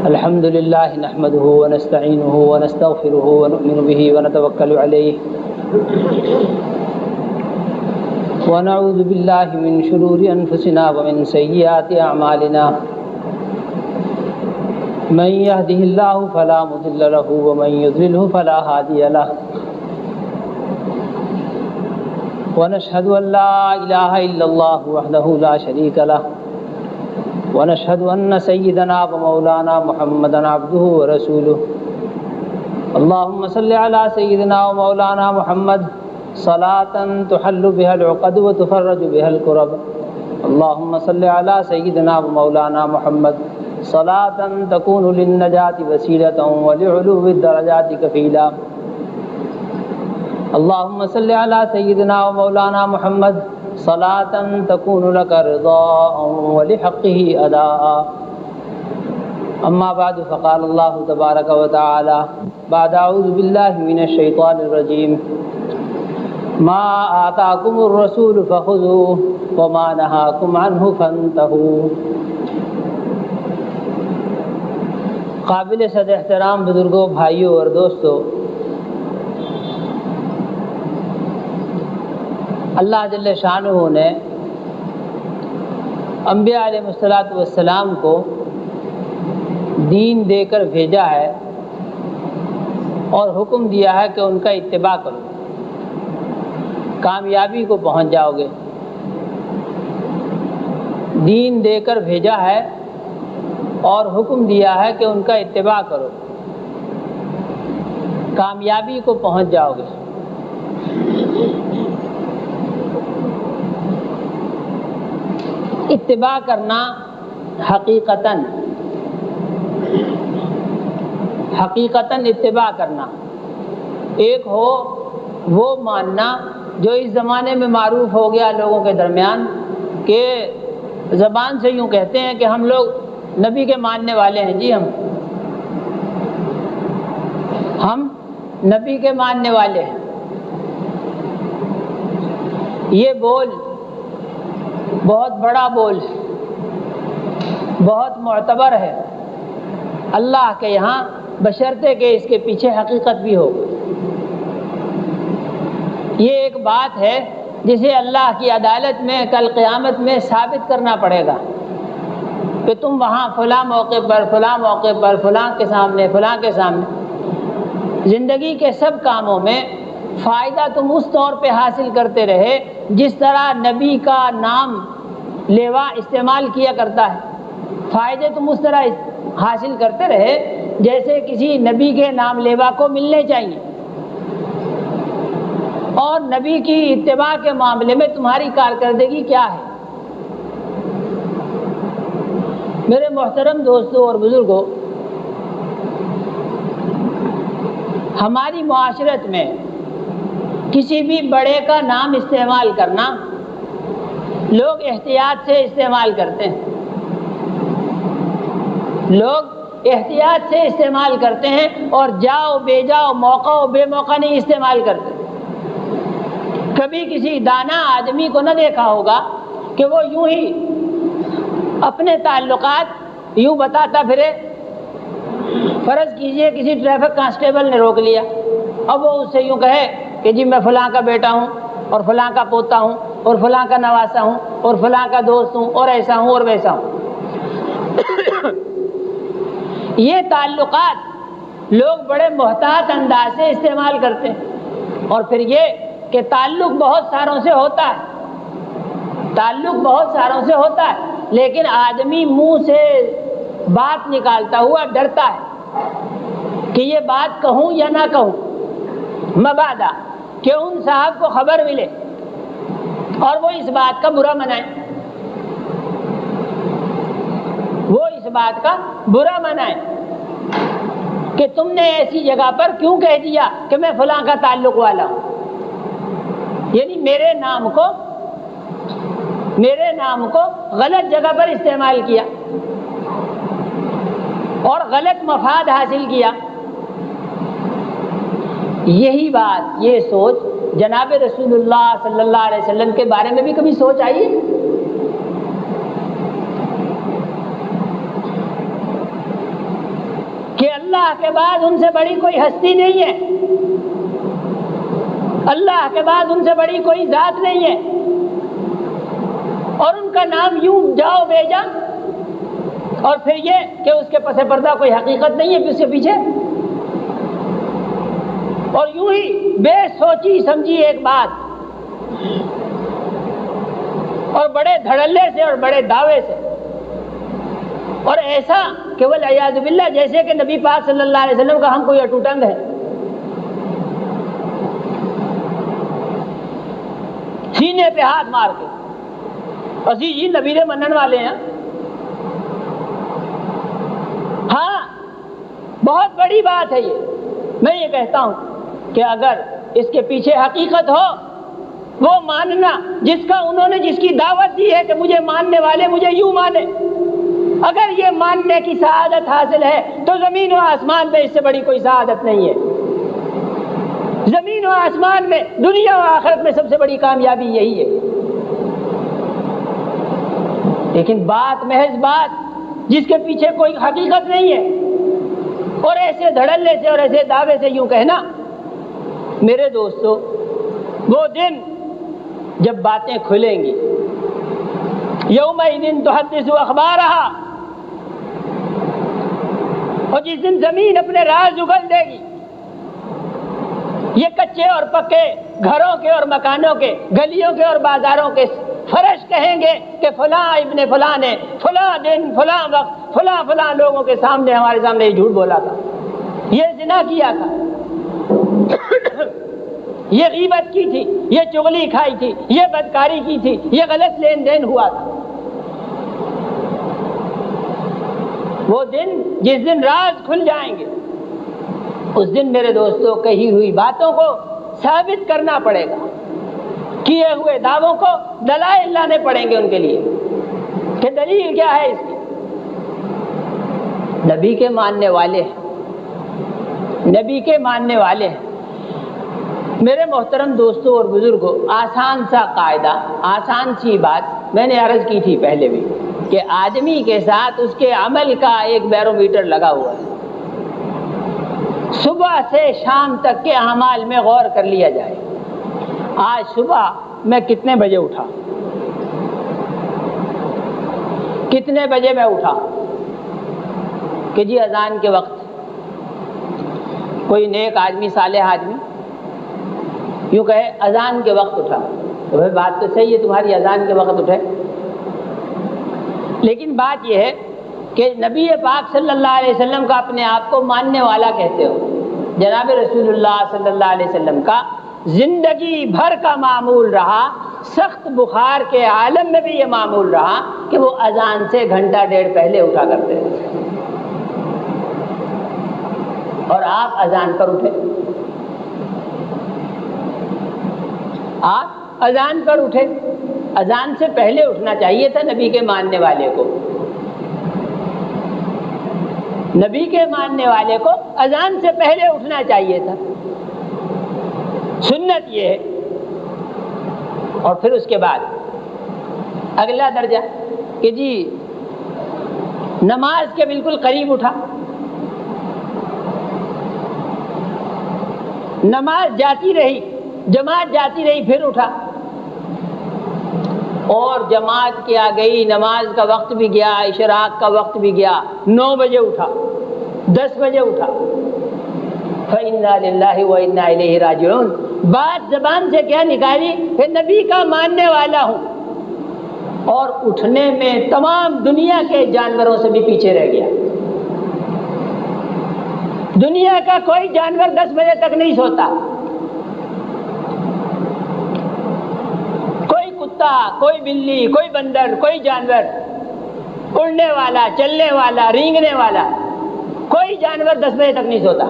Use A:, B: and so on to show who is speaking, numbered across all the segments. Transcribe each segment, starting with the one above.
A: الحمد لله نحمده ونستعينه ونستغفره ونؤمن به ونتوكل عليه ونعوذ بالله من شرور أنفسنا ومن سيئات أعمالنا من يهده الله فلا مضل له ومن يضلله فلا هادي له ونشهد أن لا إله إلا الله وحده لا شريك له ونشهد أن سيدنا ومولانا محمدا عبده ورسوله اللهم صل على سيدنا ومولانا محمد صلاة تحل بها العقد وتفرج بها الكرب اللهم صل على سيدنا ومولانا محمد صلاة تكون للنجاة وسيلة ولعلو الدرجات كفيلا اللهم صل على سيدنا ومولانا محمد صلاة تكون لك رضاء ولحقه أداء أما بعد فقال الله تبارك وتعالى بعد أعوذ بالله من الشيطان الرجيم ما آتاكم الرسول فخذوه وما نهاكم عنه فانتهوا قابل صد احترام بزرگوں، بھائیوں اور دوستوں، اللہ جل شانہ نے انبیاء علیہ السلام کو دین دے کر بھیجا ہے اور حکم دیا ہے کہ ان کا اتباع کرو، کامیابی کو پہنچ جاؤ گے۔ دین دے کر بھیجا ہے اور حکم دیا ہے کہ ان کا اتباع کرو، کامیابی کو پہنچ جاؤ گے۔ اتباع کرنا حقیقتاً اتباع کرنا ایک ہو وہ ماننا جو اس زمانے میں معروف ہو گیا لوگوں کے درمیان، کہ زبان سے یوں کہتے ہیں کہ ہم لوگ نبی کے ماننے والے ہیں، جی ہم نبی کے ماننے والے ہیں۔ یہ بول بہت بڑا بول ہے، بہت معتبر ہے اللہ کے یہاں، بشرطے کہ اس کے پیچھے حقیقت بھی ہو۔ یہ ایک بات ہے جسے اللہ کی عدالت میں کل قیامت میں ثابت کرنا پڑے گا کہ تم وہاں فلاں موقع پر فلاں کے سامنے زندگی کے سب کاموں میں فائدہ تم اس طور پہ حاصل کرتے رہے جس طرح نبی کا نام لیوا استعمال کیا کرتا ہے، فائدے تم اس طرح حاصل کرتے رہے جیسے کسی نبی کے نام لیوا کو ملنے چاہیے، اور نبی کی اتباع کے معاملے میں تمہاری کارکردگی کیا ہے۔ میرے محترم دوستوں اور بزرگوں، ہماری معاشرت میں کسی بھی بڑے کا نام استعمال کرنا لوگ احتیاط سے استعمال کرتے ہیں، اور جاؤ بے جاؤ، موقع و بے موقع نہیں استعمال کرتے۔ کبھی کسی دانا آدمی کو نہ دیکھا ہوگا کہ وہ یوں ہی اپنے تعلقات یوں بتاتا پھرے۔ فرض کیجئے کسی ٹریفک کانسٹیبل نے روک لیا، اب وہ اس سے یوں کہے کہ جی میں فلاں کا بیٹا ہوں اور فلاں کا پوتا ہوں اور فلاں کا نواسا ہوں اور فلاں کا دوست ہوں اور ایسا ہوں اور ویسا ہوں۔ یہ تعلقات لوگ بڑے محتاط انداز سے استعمال کرتے ہیں، اور پھر یہ کہ تعلق بہت ساروں سے ہوتا ہے، لیکن آدمی منہ سے بات نکالتا ہوا ڈرتا ہے کہ یہ بات کہوں یا نہ کہوں، مبادا کہ ان صاحب کو خبر ملے اور وہ اس بات کا برا منائیں کہ تم نے ایسی جگہ پر کیوں کہہ دیا کہ میں فلاں کا تعلق والا ہوں، یعنی میرے نام کو غلط جگہ پر استعمال کیا اور غلط مفاد حاصل کیا۔ یہی بات، یہ سوچ جناب رسول اللہ صلی اللہ علیہ وسلم کے بارے میں بھی کبھی سوچ آئی ہے؟ اللہ کے بعد ان سے بڑی کوئی ہستی نہیں ہے، اللہ کے بعد ان سے بڑی کوئی ذات نہیں ہے، اور ان کا نام یوں جاؤ بے جا، اور پھر یہ کہ اس کے پس پردہ کوئی حقیقت نہیں ہے اس کے پیچھے، اور یوں ہی بے سوچی سمجھی ایک بات اور بڑے دھڑلے سے اور بڑے دعوے سے، اور ایسا کہ والعیاذ باللہ جیسے کہ نبی پاک صلی اللہ علیہ وسلم کا ہم کوئی اٹوٹنگ ہے، سینے پہ ہاتھ مار کے اسی جی نبی دے منن والے ہیں۔ ہاں بہت بڑی بات ہے یہ، میں یہ کہتا ہوں کہ اگر اس کے پیچھے حقیقت ہو وہ ماننا، جس کا انہوں نے جس کی دعوت دی ہے کہ مجھے ماننے والے مجھے یوں مانے، اگر یہ ماننے کی سعادت حاصل ہے تو زمین و آسمان میں اس سے بڑی کوئی سعادت نہیں ہے۔ زمین و آسمان میں، دنیا و آخرت میں سب سے بڑی کامیابی یہی ہے۔ لیکن بات محض بات جس کے پیچھے کوئی حقیقت نہیں ہے، اور ایسے دھڑلے سے اور ایسے دعوے سے یوں کہنا، میرے دوستو وہ دن جب باتیں کھلیں گی، یومئذ تحدث اخبارہا، اور جس دن زمین اپنے راز اگل دے گی، یہ کچے اور پکے گھروں کے اور مکانوں کے، گلیوں کے اور بازاروں کے فرش کہیں گے کہ فلاں ابن فلاں نے فلاں دن فلاں وقت فلاں فلاں لوگوں کے سامنے ہمارے سامنے یہ جھوٹ بولا تھا، یہ زنا کیا تھا، یہ غیبت کی تھی، یہ چغلی کھائی تھی، یہ بدکاری کی تھی، یہ غلط لین دین ہوا تھا۔ وہ دن جس دن راز کھل جائیں گے، اس دن میرے دوستوں کہی ہوئی باتوں کو ثابت کرنا پڑے گا، کیے ہوئے دعووں کو دلائل لانے پڑیں گے ان کے لیے کہ دلیل کیا ہے اس کی۔ نبی کے ماننے والے ہیں، نبی کے ماننے والے ہیں۔ میرے محترم دوستوں اور بزرگوں، آسان سا قاعدہ، آسان سی بات میں نے عرض کی تھی پہلے بھی کہ آدمی کے ساتھ اس کے عمل کا ایک بیرومیٹر لگا ہوا ہے۔ صبح سے شام تک کے اعمال میں غور کر لیا جائے، آج صبح میں کتنے بجے اٹھا، کتنے بجے میں اٹھا کہ جی اذان کے وقت، کوئی نیک آدمی صالح آدمی یوں کہے اذان کے وقت اٹھا، تو بھائی بات تو صحیح ہے، تمہاری اذان کے وقت اٹھے، لیکن بات یہ ہے کہ نبی پاک صلی اللہ علیہ وسلم کا اپنے آپ کو ماننے والا کہتے ہو، جناب رسول اللہ صلی اللہ علیہ وسلم کا زندگی بھر کا معمول رہا، سخت بخار کے عالم میں بھی یہ معمول رہا کہ وہ اذان سے گھنٹہ ڈیڑھ پہلے اٹھا کرتے تھے، اور آپ اذان پر اٹھے، آپ اذان پر اٹھے۔ اذان سے پہلے اٹھنا چاہیے تھا نبی کے ماننے والے کو، نبی کے ماننے والے کو اذان سے پہلے اٹھنا چاہیے تھا، سنت یہ ہے۔ اور پھر اس کے بعد اگلا درجہ کہ جی نماز کے بالکل قریب اٹھا، نماز جاتی رہی، جماعت جاتی رہی، پھر اٹھا، اور جماعت کیا گئی، نماز کا وقت بھی گیا، اشراق کا وقت بھی گیا، 9 بجے اٹھا، 10 بجے اٹھا، فَإِنَّا لِلَّهِ وَإِنَّا إِلَيْهِ رَاجِعُونَ، بات زبان سے کیا نکالی کہ نبی کا ماننے والا ہوں، اور اٹھنے میں تمام دنیا کے جانوروں سے بھی پیچھے رہ گیا۔ دنیا کا کوئی جانور 10 بجے تک نہیں سوتا، کوئی کتا، کوئی بلی، کوئی بندر، کوئی جانور، اڑنے والا، چلنے والا، رینگنے والا، کوئی جانور 10 بجے تک نہیں سوتا۔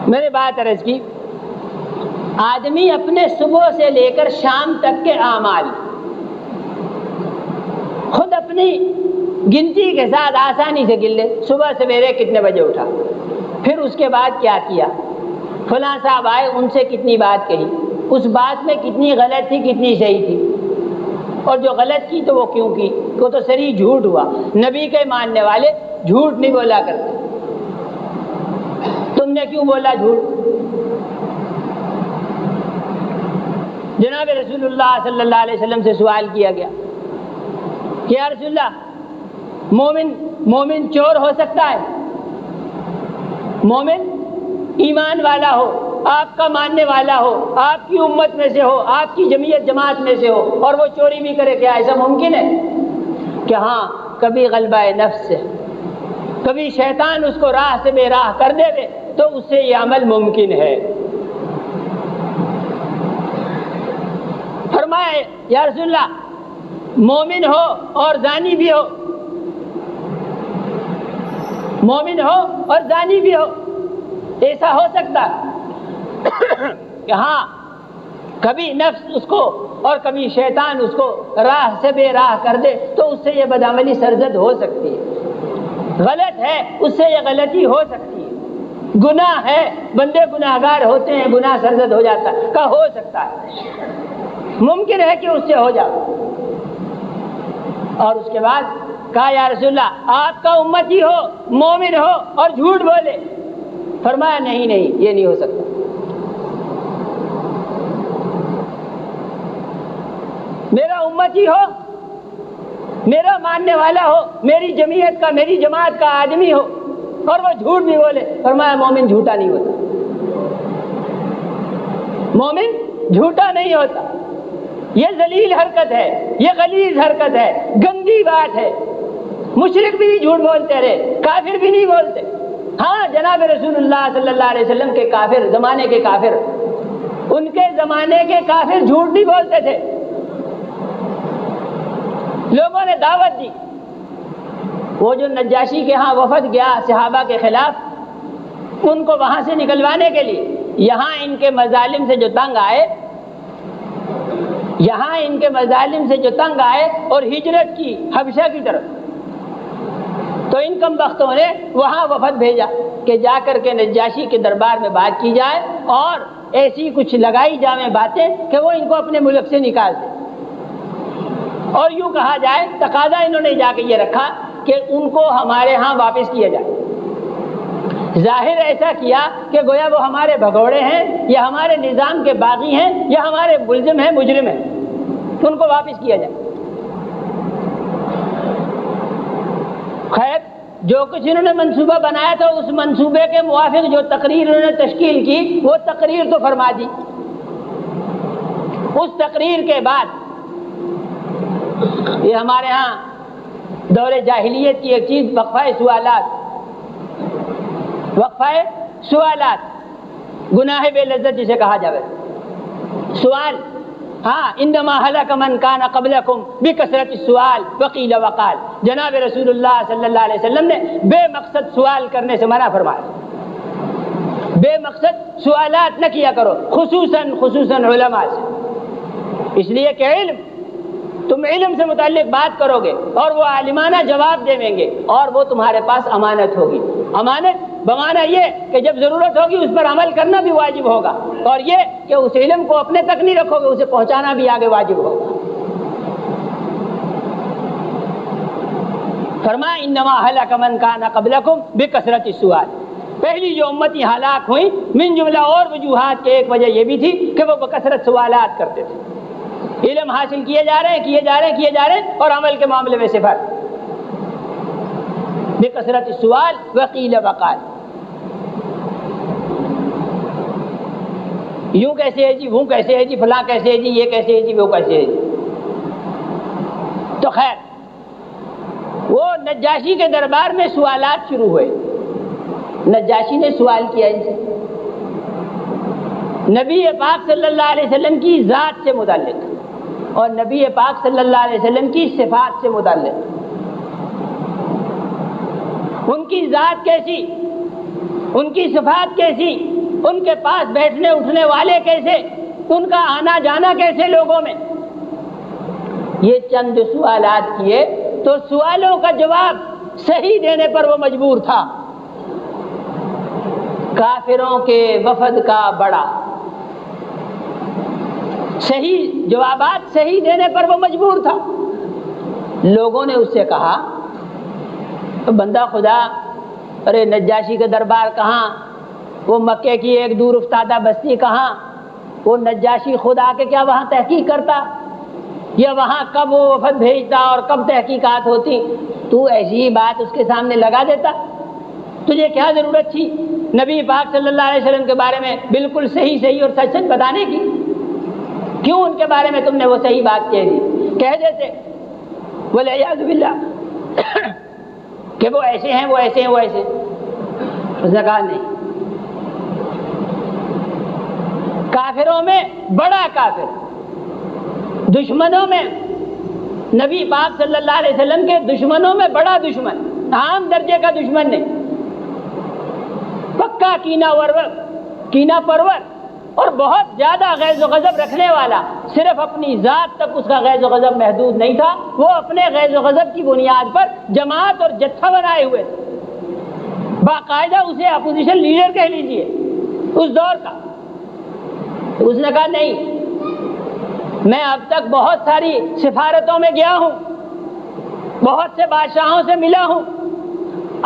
A: میں نے بات عرض کی، آدمی اپنے صبح سے لے کر شام تک کے اعمال خود اپنی گنتی کے ساتھ آسانی سے گن لے، صبح سویرے کتنے بجے اٹھا، پھر اس کے بعد کیا کیا، فلاں صاحب آئے ان سے کتنی بات کہی، اس بات میں کتنی غلط تھی کتنی صحیح تھی، اور جو غلط کی تو وہ کیوں کی، وہ تو صریح جھوٹ ہوا. نبی کے ماننے والے جھوٹ نہیں بولا کرتے. تم نے کیوں بولا جھوٹ؟ جناب رسول اللہ صلی اللہ علیہ وسلم سے سوال کیا گیا کہ یا رسول اللہ، مومن چور ہو سکتا ہے؟ مومن ایمان والا ہو، آپ کا ماننے والا ہو، آپ کی امت میں سے ہو، آپ کی جماعت میں سے ہو، اور وہ چوری بھی کرے، کیا ایسا ممکن ہے؟ کہ ہاں، کبھی غلبہ نفس سے، کبھی شیطان اس کو راہ سے بے راہ کر دے تو اس سے یہ عمل ممکن ہے. فرمائے یا رسول اللہ، مومن ہو اور زانی بھی ہو، مومن ہو اور زانی بھی ہو، ایسا ہو سکتا کہ ہاں، کبھی نفس اس کو اور کبھی شیطان اس کو راہ سے بے راہ کر دے تو اس سے یہ بدعملی سرزد ہو سکتی ہے. غلط ہے، اس سے یہ غلطی ہو سکتی ہے. گناہ ہے، بندے گناہگار ہوتے ہیں، گناہ سرزد ہو جاتا ہے. کہا ہو سکتا ہے، ممکن ہے کہ اس سے ہو جائے. اور اس کے بعد کہا یا رسول اللہ، آپ کا امتی ہو، مومن ہو اور جھوٹ بولے. فرمایا نہیں، یہ نہیں ہو سکتا. میرا امتی ہو، میرا ماننے والا ہو، میری جمعیت کا، میری جماعت کا آدمی ہو اور وہ جھوٹ بھی بولے. فرمایا مومن جھوٹا نہیں ہوتا، مومن جھوٹا نہیں ہوتا. یہ ذلیل حرکت ہے، یہ غلیظ حرکت ہے، گندی بات ہے. مشرک بھی جھوٹ بولتے رہے، کافر بھی نہیں بولتے. ہاں، جناب رسول اللہ صلی اللہ علیہ وسلم کے کافر، زمانے کے کافر، ان کے زمانے کے کافر جھوٹ نہیں بولتے تھے. لوگوں نے دعوت دی. وہ جو نجاشی کے ہاں وفد گیا صحابہ کے خلاف، ان کو وہاں سے نکلوانے کے لیے یہاں ان کے مظالم سے جو تنگ آئے، یہاں ان کے مظالم سے جو تنگ آئے اور ہجرت کی حبشہ کی طرف، تو ان کم بختوں نے وہاں وفد بھیجا کہ جا کر کے نجاشی کے دربار میں بات کی جائے اور ایسی کچھ لگائی جائیں باتیں کہ وہ ان کو اپنے ملک سے نکال دے. اور یوں کہا جائے، تقاضا انہوں نے جا کے یہ رکھا کہ ان کو ہمارے ہاں واپس کیا جائے. ظاہر ایسا کیا کہ گویا وہ ہمارے بھگوڑے ہیں، یا ہمارے نظام کے باغی ہیں، یا ہمارے ملزم ہیں، مجرم ہیں، ان کو واپس کیا جائے. خیر، جو کچھ انہوں نے منصوبہ بنایا تھا، اس منصوبے کے موافق جو تقریر انہوں نے تشکیل کی، وہ تقریر تو فرما دی. اس تقریر کے بعد یہ ہمارے ہاں دور جاہلیت کی ایک چیز وقفہ سوالات، گناہ بے لذت جسے کہا جائے. سوال، ہاں، انما ہلک من کان قبلکم بکثرت السؤال وقیل وقال. جناب رسول اللہ صلی اللہ علیہ وسلم نے بے مقصد سوال کرنے سے منع فرمایا. بے مقصد سوالات نہ کیا کرو، خصوصاً علماء سے. اس لیے کہ تم علم سے متعلق بات کرو گے اور وہ عالمانہ جواب دیں گے، اور وہ تمہارے پاس امانت ہوگی. امانت بمعنی یہ کہ جب ضرورت ہوگی اس پر عمل کرنا بھی واجب ہوگا، اور یہ کہ اس علم کو اپنے تک نہیں رکھو گے، اسے پہنچانا بھی آگے واجب ہوگا. فرمایا انما ہلک من کان قبلکم بکثرت السؤال. پہلی جو امتی ہلاک ہوئی، من جملہ اور وجوہات کے ایک وجہ یہ بھی تھی کہ وہ بکثرت سوالات کرتے تھے. علم حاصل کیے جا رہے ہیں اور عمل کے معاملے میں صفر. بکثرت السؤال وقیل وقال. یوں کیسے ہے جی، وہ کیسے ہے جی، فلاں کیسے ہے جی، یہ کیسے ہے جی، وہ کیسے ہے جی. تو خیر، وہ نجاشی کے دربار میں سوالات شروع ہوئے. نجاشی نے سوال کیا ان سے نبی پاک صلی اللہ علیہ وسلم کی ذات سے متعلق اور نبی پاک صلی اللہ علیہ وسلم کی صفات سے متعلق. ان کی ذات کیسی، ان کی صفات کیسی، ان کے پاس بیٹھنے اٹھنے والے کیسے، ان کا آنا جانا کیسے لوگوں میں. یہ چند سوالات کیے تو سوالوں کا جواب صحیح دینے پر وہ مجبور تھا. کافروں کے وفد کا بڑا صحیح جوابات صحیح دینے پر وہ مجبور تھا. لوگوں نے اس سے کہا بندہ خدا، ارے نجاشی کا دربار کہاں، وہ مکے کی ایک دور افتادہ بستی کہاں، وہ نجاشی خود آ کے کیا وہاں تحقیق کرتا، یا وہاں کب وہ وفد بھیجتا اور کب تحقیقات ہوتی، تو ایسی ہی بات اس کے سامنے لگا دیتا، تجھے کیا ضرورت تھی نبی پاک صلی اللہ علیہ وسلم کے بارے میں بالکل صحیح اور سچ بتانے کی؟ کیوں ان کے بارے میں تم نے وہ صحیح بات کہہ دیتے والعیاذ باللہ کہ وہ ایسے ہیں وہ ایسے ہیں وہ ایسے۔ اس نے کہا نہیں، کافروں میں بڑا کافر، دشمنوں میں، نبی پاک صلی اللہ علیہ وسلم کے دشمنوں میں بڑا دشمن، عام درجے کا دشمن نہیں، پکا کینہ پرور اور بہت زیادہ غیظ و غضب رکھنے والا۔ صرف اپنی ذات تک اس کا غیظ و غضب محدود نہیں تھا، وہ اپنے غیظ و غضب کی بنیاد پر جماعت اور جتھا بنائے ہوئے تھے، باقاعدہ اسے اپوزیشن لیڈر کہہ لیجیے اس دور کا۔ اس نے کہا نہیں، میں اب تک بہت ساری سفارتوں میں گیا ہوں، بہت سے بادشاہوں سے ملا ہوں،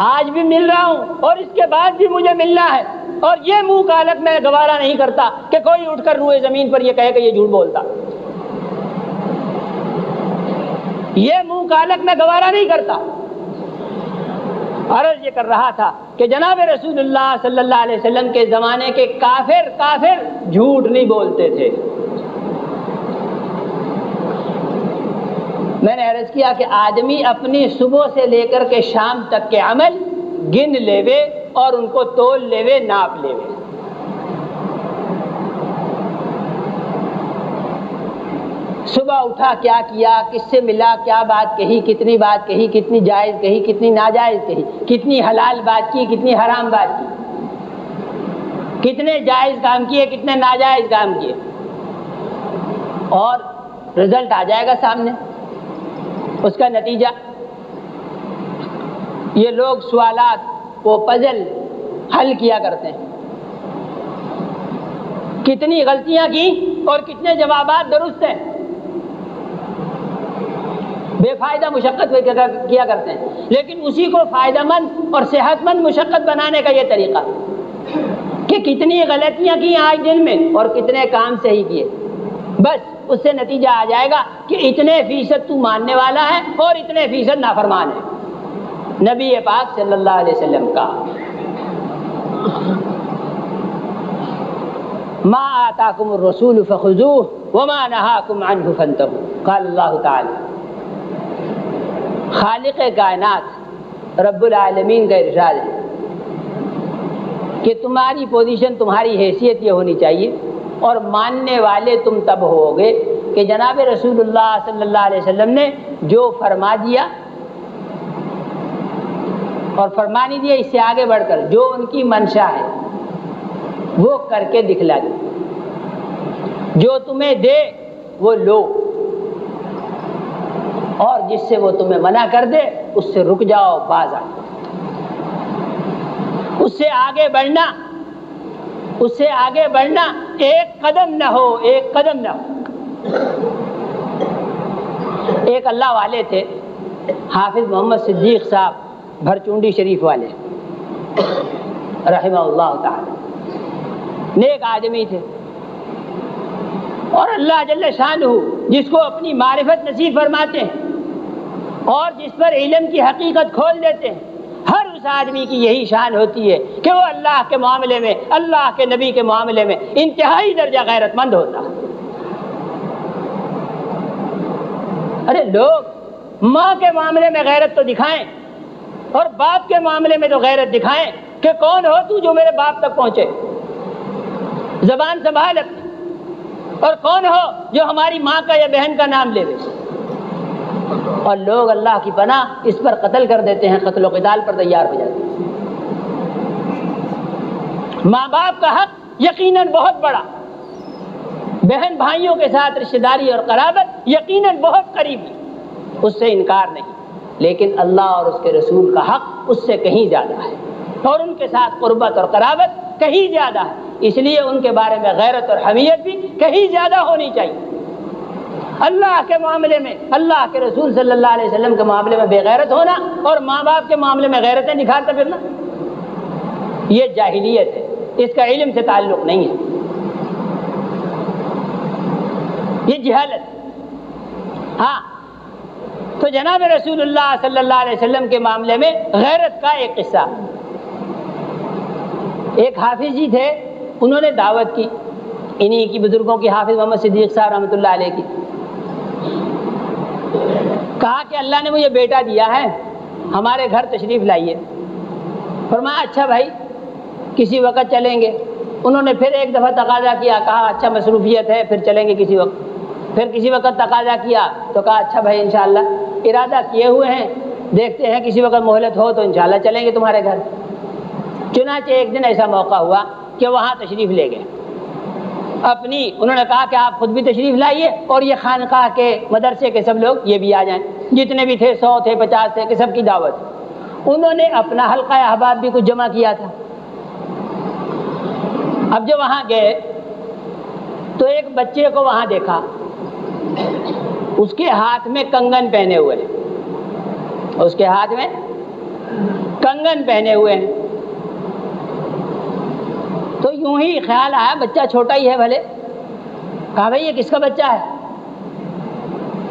A: آج بھی مل رہا ہوں اور اس کے بعد بھی مجھے ملنا ہے، اور یہ منہ کالک میں گوارا نہیں کرتا کہ کوئی اٹھ کر روئے زمین پر یہ کہے کہ یہ جھوٹ بولتا، یہ منہ کالک میں گوارا نہیں کرتا۔ عرض یہ کر رہا تھا کہ جناب رسول اللہ صلی اللہ علیہ وسلم کے زمانے کے کافر جھوٹ نہیں بولتے تھے۔ میں نے عرض کیا کہ آدمی اپنی صبح سے لے کر کے شام تک کے عمل گن لیوے اور ان کو تول لیوے، ناپ لیوے۔ صبح اٹھا کیا کیا، کس سے ملا، کیا بات کہی، کتنی بات کہی، کتنی جائز کہی، کتنی ناجائز کہی، کتنی حلال بات کی، کتنی حرام بات کی، کتنے جائز کام کیے، کتنے ناجائز کام کیے، اور رزلٹ آ جائے گا سامنے، اس کا نتیجہ۔ یہ لوگ سوالات وہ پزل حل کیا کرتے ہیں، کتنی غلطیاں کی اور کتنے جوابات درست ہیں، بے فائدہ مشقت کیا کرتے ہیں، لیکن اسی کو فائدہ مند اور صحت مند مشقت بنانے کا یہ طریقہ کہ کتنی غلطیاں کی آج دن میں اور کتنے کام صحیح کیے، بس اس سے نتیجہ آ جائے گا کہ اتنے فیصد تو ماننے والا ہے اور اتنے فیصد نافرمان ہے نبی پاک صلی اللہ علیہ وسلم کا۔ ما آتاکم الرسول فخذوه وما نهاکم عنہ فانتہوا، قال اللہ تعالی۔ خالق کائنات رب العالمین کا ارشاد ہے کہ تمہاری پوزیشن، تمہاری حیثیت یہ ہونی چاہیے اور ماننے والے تم تب ہوگے کہ جناب رسول اللہ صلی اللہ علیہ وسلم نے جو فرما دیا اور فرما نہیں دیا، اس سے آگے بڑھ کر جو ان کی منشا ہے وہ کر کے دکھلا دے، جو تمہیں دے وہ لو، اور جس سے وہ تمہیں منع کر دے اس سے رک جاؤ، باز آؤ، اس سے آگے بڑھنا، اس سے آگے بڑھنا ایک قدم نہ ہو، ایک قدم نہ ہو۔ ایک اللہ والے تھے حافظ محمد صدیق صاحب بھرچونڈی شریف والے رحمہ اللہ تعالی، نیک آدمی تھے، اور اللہ جل شانہ جس کو اپنی معرفت نصیب فرماتے ہیں اور جس پر علم کی حقیقت کھول دیتے ہیں، ہر اس آدمی کی یہی شان ہوتی ہے کہ وہ اللہ کے معاملے میں، اللہ کے نبی کے معاملے میں انتہائی درجہ غیرت مند ہوتا ہے۔ ارے لوگ ماں کے معاملے میں غیرت تو دکھائیں اور باپ کے معاملے میں تو غیرت دکھائیں کہ کون ہو تو جو میرے باپ تک پہنچے، زبان سنبھال اپنی، اور کون ہو جو ہماری ماں کا یا بہن کا نام لے، اور لوگ اللہ کی پناہ اس پر قتل کر دیتے ہیں، قتل و قتال پر تیار ہو جاتے ہیں۔ ماں باپ کا حق یقیناً بہت بڑا، بہن بھائیوں کے ساتھ رشتہ داری اور قرابت یقیناً بہت قریبی، اس سے انکار نہیں، لیکن اللہ اور اس کے رسول کا حق اس سے کہیں زیادہ ہے، اور ان کے ساتھ قربت اور قرابت کہیں زیادہ ہے، اس لیے ان کے بارے میں غیرت اور حمیت بھی کہیں زیادہ ہونی چاہیے۔ اللہ کے معاملے میں، اللہ کے رسول صلی اللہ علیہ وسلم کے معاملے میں بے غیرت ہونا اور ماں باپ کے معاملے میں غیرتیں نکھارتا پھرنا، یہ جاہلیت ہے، اس کا علم سے تعلق نہیں ہے، یہ جہالت۔ ہاں تو جناب رسول اللہ صلی اللہ علیہ وسلم کے معاملے میں غیرت کا ایک قصہ، ایک حافظ جی تھے، انہوں نے دعوت کی انہی کی بزرگوں کی، حافظ محمد صدیق صاحب رحمۃ اللہ علیہ کی، کہا کہ اللہ نے مجھے بیٹا دیا ہے، ہمارے گھر تشریف لائیے۔ فرمایا اچھا بھائی کسی وقت چلیں گے۔ انہوں نے پھر ایک دفعہ تقاضا کیا، کہا اچھا مصروفیت ہے پھر چلیں گے کسی وقت۔ پھر کسی وقت تقاضا کیا تو کہا اچھا بھائی انشاءاللہ ارادہ کیے ہوئے ہیں، دیکھتے ہیں کسی وقت مہلت ہو تو انشاءاللہ چلیں گے تمہارے گھر۔ چنانچہ ایک دن ایسا موقع ہوا کہ وہاں تشریف لے گئے اپنی، انہوں نے کہا کہ آپ خود بھی تشریف لائیے اور یہ خانقاہ کے مدرسے کے سب لوگ یہ بھی آ جائیں، جتنے بھی تھے 100 تھے 50 تھے کہ سب کی دعوت۔ انہوں نے اپنا حلقہ احباب بھی کچھ جمع کیا تھا۔ اب جو وہاں گئے تو ایک بچے کو وہاں دیکھا، اس کے ہاتھ میں کنگن پہنے ہوئے ہیں، اس کے ہاتھ میں کنگن پہنے ہوئے ہیں۔ تو یوں ہی خیال آیا بچہ چھوٹا ہی ہے بھلے، کہا بھائی یہ کس کا بچہ ہے؟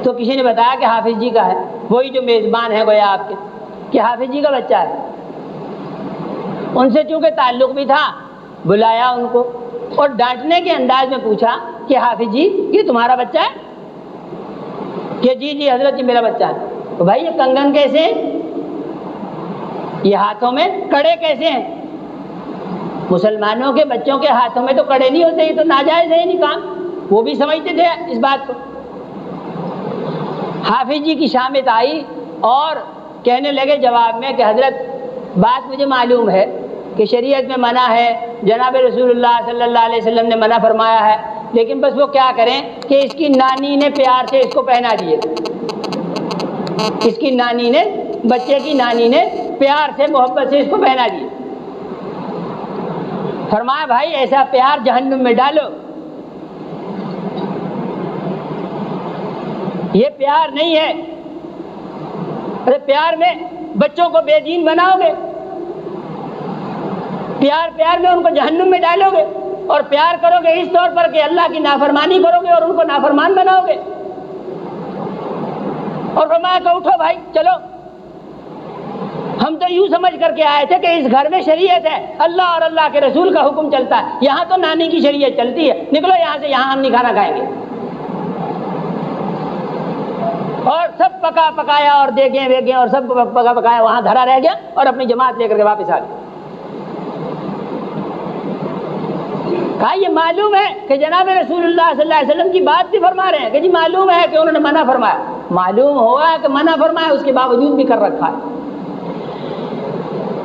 A: تو کسی نے بتایا کہ حافظ جی کا ہے، وہی جو میزبان ہے گویا آپ کے، کہ حافظ جی کا بچہ ہے۔ ان سے چونکہ تعلق بھی تھا بلایا ان کو اور ڈانٹنے کے انداز میں پوچھا کہ حافظ جی یہ تمہارا بچہ ہے؟ کہ جی جی حضرت جی میرا بچہ ہے۔ تو بھائی یہ کنگن کیسے ہیں؟ یہ ہاتھوں میں کڑے کیسے ہیں؟ مسلمانوں کے بچوں کے ہاتھوں میں تو کڑے نہیں ہوتے، یہ تو ناجائز ہے یہ نہیں کام، وہ بھی سمجھتے تھے اس بات کو۔ حافظ جی کی شامت آئی اور کہنے لگے جواب میں کہ حضرت بات مجھے معلوم ہے کہ شریعت میں منع ہے، جناب رسول اللہ صلی اللہ علیہ وسلم نے منع فرمایا ہے، لیکن بس وہ کیا کریں کہ اس کی نانی نے پیار سے اس کو پہنا دیے، اس کی نانی نے، بچے کی نانی نے پیار سے محبت سے اس کو پہنا دیے۔ فرمایا بھائی ایسا پیار جہنم میں ڈالو، یہ پیار نہیں ہے۔ ارے پیار میں بچوں کو بے دین بناؤ گے، پیار میں ان کو جہنم میں ڈالو گے، اور پیار کرو گے اس طور پر کہ اللہ کی نافرمانی کرو گے اور ان کو نافرمان بناؤ گے۔ اور فرمایا کہ اٹھو بھائی چلو، ہم تو یوں سمجھ کر کے آئے تھے کہ اس گھر میں شریعت ہے، اللہ اور اللہ کے رسول کا حکم چلتا ہے، یہاں تو نانی کی شریعت چلتی ہے، نکلو یہاں سے، یہاں ہم نہیں کھانا کھائیں گے۔ اور سب پکا پکایا اور دیگیں ویگیں اور سب پکا پکایا وہاں دھرا رہ گیا اور اپنی جماعت لے کر کے واپس آ گئے۔ کہا یہ معلوم ہے کہ جناب رسول اللہ صلی اللہ علیہ وسلم کی بات بھی فرما رہے ہیں کہ جی معلوم ہے کہ انہوں نے منع فرمایا، معلوم ہوا کہ منع فرمایا اس کے باوجود بھی کر رکھا ہے۔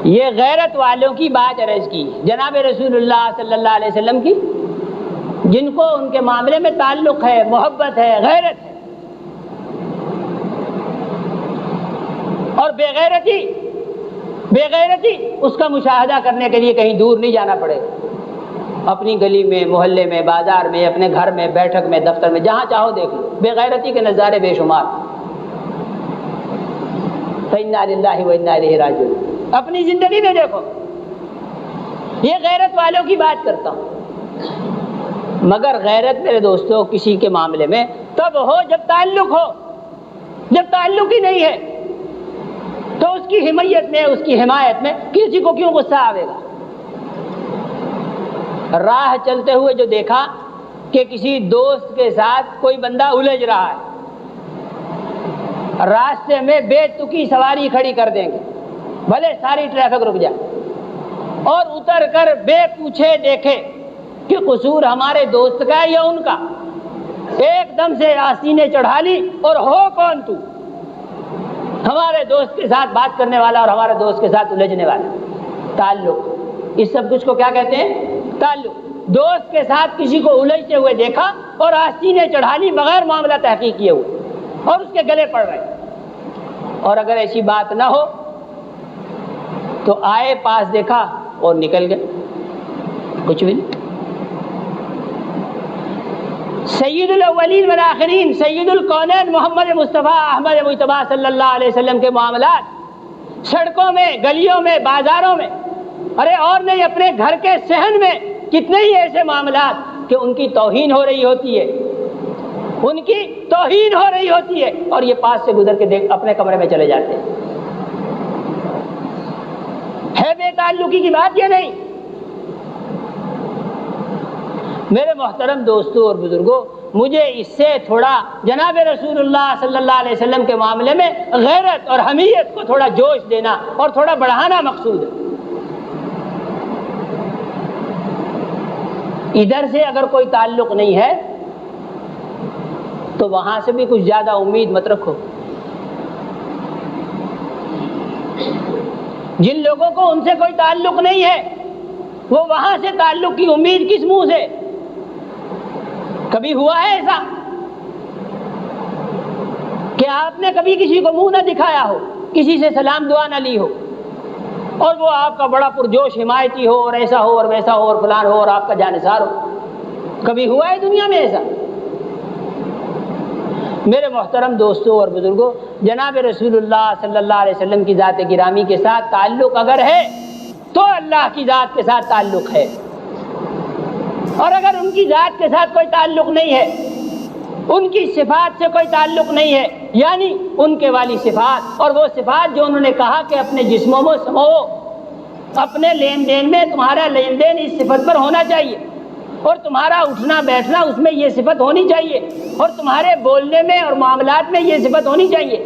A: یہ غیرت والوں کی بات عرض کی، جناب رسول اللہ صلی اللہ علیہ وسلم کی، جن کو ان کے معاملے میں تعلق ہے، محبت ہے، غیرت ہے۔ اور بے غیرتی اس کا مشاہدہ کرنے کے لیے کہیں دور نہیں جانا پڑے، اپنی گلی میں، محلے میں، بازار میں، اپنے گھر میں، بیٹھک میں، دفتر میں، جہاں چاہو دیکھ لو، بے غیرتی کے نظارے بے شمار۔ فإنا للہ وإنا الیہ راجعون، اپنی زندگی میں دیکھو، یہ غیرت والوں کی بات کرتا ہوں۔ مگر غیرت میرے دوستو کسی کے معاملے میں تب ہو جب تعلق ہو، جب تعلق ہی نہیں ہے تو اس کی حمایت میں، اس کی حمایت میں کسی کو کیوں غصہ آئے گا؟ راہ چلتے ہوئے جو دیکھا کہ کسی دوست کے ساتھ کوئی بندہ الجھ رہا ہے، راستے میں بے تکی سواری کھڑی کر دیں گے، بھلے ساری ٹریفک رک جائے، اور اتر کر بے پوچھے دیکھے کہ قصور ہمارے دوست کا ہے یا ان کا، ایک دم سے آستینیں چڑھا لی اور ہو کون تو، ہمارے دوست کے ساتھ بات کرنے والا اور ہمارے دوست کے ساتھ الجھنے والا۔ تعلق، اس سب کچھ کو کیا کہتے ہیں؟ تعلق۔ دوست کے ساتھ کسی کو الجھتے ہوئے دیکھا اور آستینیں چڑھا لی بغیر معاملہ تحقیق کیے ہوئے اور اس کے گلے پڑ رہے، اور اگر ایسی بات نہ ہو تو آئے پاس دیکھا اور نکل گئے، کچھ بھی نہیں۔ سید الاولین والآخرین سید الکونین محمد مصطفیٰ احمد مجتبیٰ صلی اللہ علیہ وسلم کے معاملات سڑکوں میں، گلیوں میں، بازاروں میں، ارے اور نہیں اپنے گھر کے صحن میں کتنے ہی ایسے معاملات کہ ان کی توہین ہو رہی ہوتی ہے، ان کی توہین ہو رہی ہوتی ہے اور یہ پاس سے گزر کے دیکھ اپنے کمرے میں چلے جاتے ہیں۔ ہے بے تعلقی کی بات یہ نہیں۔ میرے محترم دوستوں اور بزرگوں، مجھے اس سے تھوڑا جناب رسول اللہ صلی اللہ علیہ وسلم کے معاملے میں غیرت اور حمیت کو تھوڑا جوش دینا اور تھوڑا بڑھانا مقصود ہے۔ ادھر سے اگر کوئی تعلق نہیں ہے تو وہاں سے بھی کچھ زیادہ امید مت رکھو۔ جن لوگوں کو ان سے کوئی تعلق نہیں ہے وہ وہاں سے تعلق کی امید کس منہ سے؟ کبھی ہوا ہے ایسا کہ آپ نے کبھی کسی کو منہ نہ دکھایا ہو، کسی سے سلام دعا نہ لی ہو اور وہ آپ کا بڑا پرجوش حمایتی ہو اور ایسا ہو اور ویسا ہو اور فلان ہو اور آپ کا جانثار ہو؟ کبھی ہوا ہے دنیا میں ایسا؟ میرے محترم دوستوں اور بزرگوں، جناب رسول اللہ صلی اللہ علیہ وسلم کی ذات گرامی کے ساتھ تعلق اگر ہے تو اللہ کی ذات کے ساتھ تعلق ہے، اور اگر ان کی ذات کے ساتھ کوئی تعلق نہیں ہے، ان کی صفات سے کوئی تعلق نہیں ہے، یعنی ان کے والی صفات اور وہ صفات جو انہوں نے کہا کہ اپنے جسموں میں سمو، اپنے لین دین میں تمہارا لین دین اس صفت پر ہونا چاہیے، اور تمہارا اٹھنا بیٹھنا اس میں یہ صفت ہونی چاہیے، اور تمہارے بولنے میں اور معاملات میں یہ صفت ہونی چاہیے۔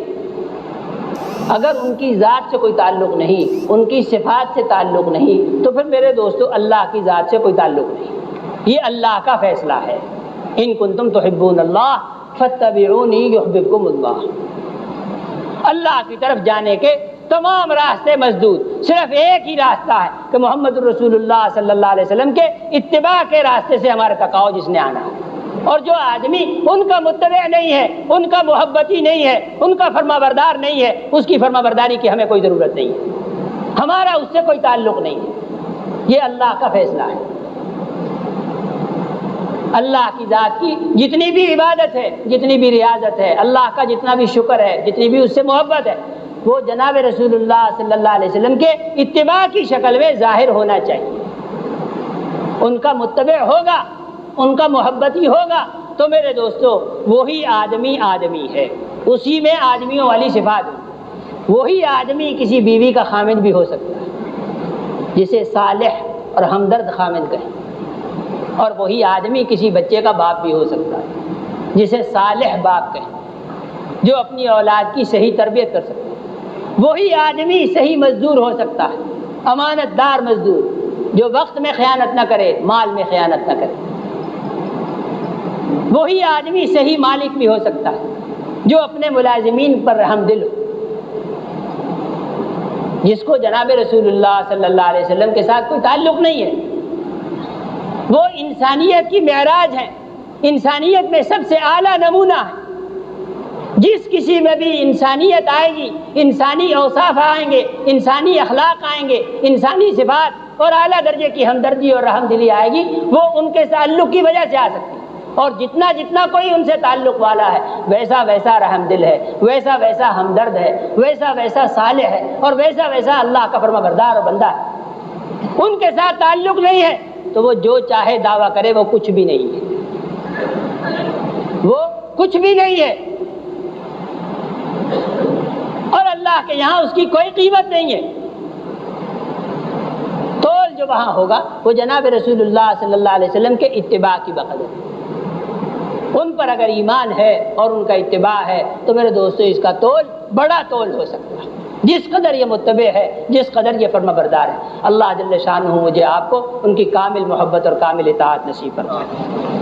A: اگر ان کی ذات سے کوئی تعلق نہیں، ان کی صفات سے تعلق نہیں، تو پھر میرے دوستو اللہ کی ذات سے کوئی تعلق نہیں۔ یہ اللہ کا فیصلہ ہے، ان کنتم تحبون اللہ فاتبعونی یحببکم اللہ۔ اللہ کی طرف جانے کے تمام راستے مسدود، صرف ایک ہی راستہ ہے کہ محمد الرسول اللہ صلی اللہ علیہ وسلم کے اتباع کے راستے سے ہمارے تک آؤ جس نے آنا ہے۔ اور جو آدمی ان کا متبع نہیں ہے، ان کا محبتی نہیں ہے، ان کا فرما بردار نہیں ہے، اس کی فرما برداری کی ہمیں کوئی ضرورت نہیں ہے، ہمارا اس سے کوئی تعلق نہیں ہے۔ یہ اللہ کا فیصلہ ہے۔ اللہ کی ذات کی جتنی بھی عبادت ہے، جتنی بھی ریاضت ہے، اللہ کا جتنا بھی شکر ہے، جتنی بھی اس سے محبت ہے، وہ جناب رسول اللہ صلی اللہ علیہ وسلم کے اتباع کی شکل میں ظاہر ہونا چاہیے۔ ان کا متبع ہوگا، ان کا محبتی ہوگا تو میرے دوستو وہی آدمی آدمی ہے، اسی میں آدمیوں والی صفات ہے۔ وہی آدمی کسی بیوی کا خامد بھی ہو سکتا ہے جسے صالح اور ہمدرد خامد کہیں، اور وہی آدمی کسی بچے کا باپ بھی ہو سکتا ہے جسے صالح باپ کہیں، جو اپنی اولاد کی صحیح تربیت کر سکتا ہے۔ وہی آدمی صحیح مزدور ہو سکتا ہے، امانت دار مزدور، جو وقت میں خیانت نہ کرے، مال میں خیانت نہ کرے۔ وہی آدمی صحیح مالک بھی ہو سکتا ہے جو اپنے ملازمین پر رحم دل ہو، جس کو جناب رسول اللہ صلی اللہ علیہ وسلم کے ساتھ کوئی تعلق نہیں ہے۔ وہ انسانیت کی معراج ہے، انسانیت میں سب سے اعلیٰ نمونہ ہے۔ جس کسی میں بھی انسانیت آئے گی، انسانی اوصاف آئیں گے، انسانی اخلاق آئیں گے، انسانی صفات اور اعلیٰ درجے کی ہمدردی اور رحم دلی آئے گی، وہ ان کے تعلق کی وجہ سے آ سکتی ہے۔ اور جتنا جتنا کوئی ان سے تعلق والا ہے ویسا ویسا رحم دل ہے، ویسا ویسا ہمدرد ہے، ویسا ویسا صالح ہے، اور ویسا ویسا اللہ کا فرما بردار اور بندہ ہے۔ ان کے ساتھ تعلق نہیں ہے تو وہ جو چاہے دعویٰ کرے وہ کچھ بھی نہیں ہے، وہ کچھ بھی نہیں ہے، اور اللہ کے یہاں اس کی کوئی قیمت نہیں ہے۔ تول جو وہاں ہوگا وہ جناب رسول اللہ صلی اللہ علیہ وسلم کے اتباع کی بقدر، ان پر اگر ایمان ہے اور ان کا اتباع ہے تو میرے دوستو اس کا تول بڑا تول ہو سکتا ہے، جس قدر یہ متبع ہے، جس قدر یہ فرما بردار ہے۔ اللہ جل شانہ مجھے آپ کو ان کی کامل محبت اور کامل اطاعت نصیب فرمائے۔